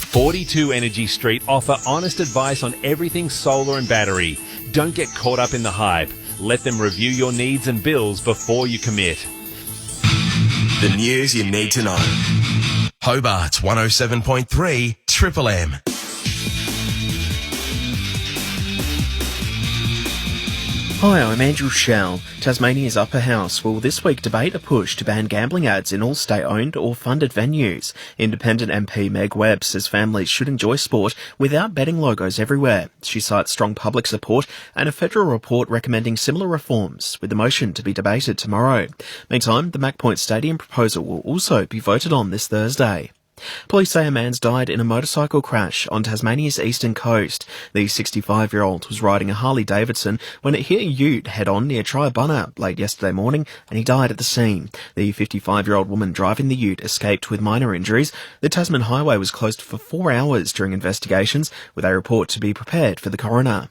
42 Energy Street offer honest advice on everything solar and battery. Don't get caught up in the hype. Let them review your needs and bills before you commit. The news you need to know. Hobart's 107.3 Triple M. Hi, I'm Andrew Shell. Tasmania's Upper House will this week debate a push to ban gambling ads in all state-owned or funded venues. Independent MP Meg Webb says families should enjoy sport without betting logos everywhere. She cites strong public support and a federal report recommending similar reforms, with the motion to be debated tomorrow. Meantime, the Mac Point Stadium proposal will also be voted on this Thursday. Police say a man's died in a motorcycle crash on Tasmania's eastern coast. The 65-year-old was riding a Harley-Davidson when it hit a ute head-on near Triabunna late yesterday morning, and he died at the scene. The 55-year-old woman driving the ute escaped with minor injuries. The Tasman highway was closed for 4 hours during investigations, with a report to be prepared for the coroner.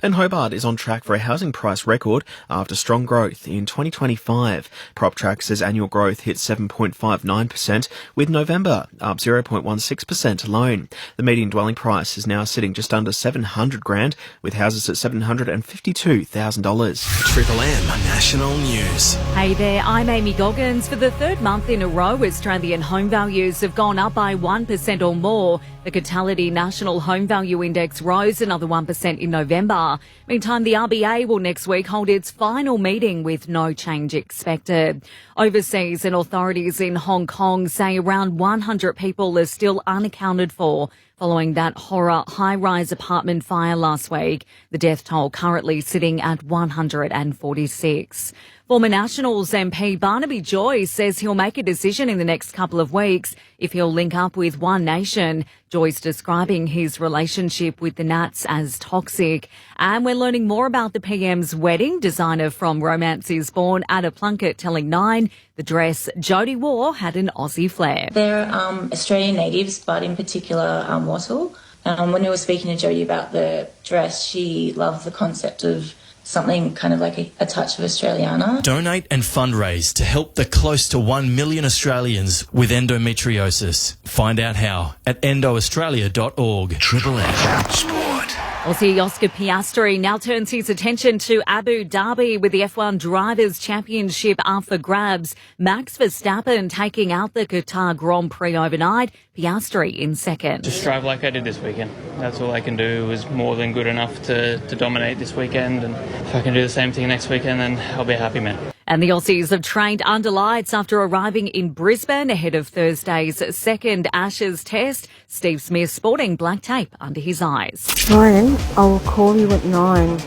And Hobart is on track for a housing price record after strong growth in 2025. PropTrack says annual growth hit 7.59%, with November up 0.16% alone. The median dwelling price is now sitting just under $700,000, with houses at $752,000. Triple M National News. Hey there, I'm Amy Goggins. For the third month in a row, Australian home values have gone up by 1% or more. The Catality National Home Value Index rose another 1% in November. Meantime, the RBA will next week hold its final meeting with no change expected. Overseas, and authorities in Hong Kong say around 100 people are still unaccounted for following that horror high-rise apartment fire last week. The death toll currently sitting at 146. Former Nationals MP Barnaby Joyce says he'll make a decision in the next couple of weeks if he'll link up with One Nation. Joyce describing his relationship with the Nats as toxic. And we're learning more about the PM's wedding. Designer from Romance Is Born, Ada Plunkett, telling Nine the dress Jodie wore had an Aussie flair. They're Australian natives, but in particular Wattle. When we were speaking to Jodie about the dress, she loved the concept of something kind of like a touch of Australiana. Donate and fundraise to help the close to 1 million Australians with endometriosis. Find out how at endoaustralia.org. Triple M Sport. Aussie Oscar Piastri now turns his attention to Abu Dhabi with the F1 Drivers' Championship up for grabs. Max Verstappen taking out the Qatar Grand Prix overnight. Piastri in second. Just drive like I did this weekend. That's all I can do. It was more than good enough to dominate this weekend. And if I can do the same thing next weekend, then I'll be a happy man. And the Aussies have trained under lights after arriving in Brisbane ahead of Thursday's second Ashes test. Steve Smith sporting black tape under his eyes. Ryan, I will call you at 9.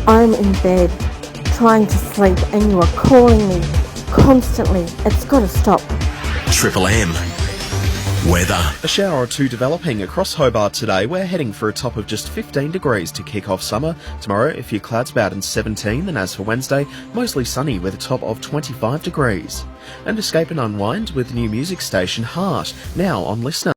I'm in bed, trying to sleep, and you are calling me constantly. It's got to stop. Triple M weather. A shower or two developing across Hobart today. We're heading for a top of just 15 degrees to kick off summer. Tomorrow, a few clouds about and 17. And as for Wednesday, mostly sunny with a top of 25 degrees. And escape and unwind with new music station Heart, now on Listener.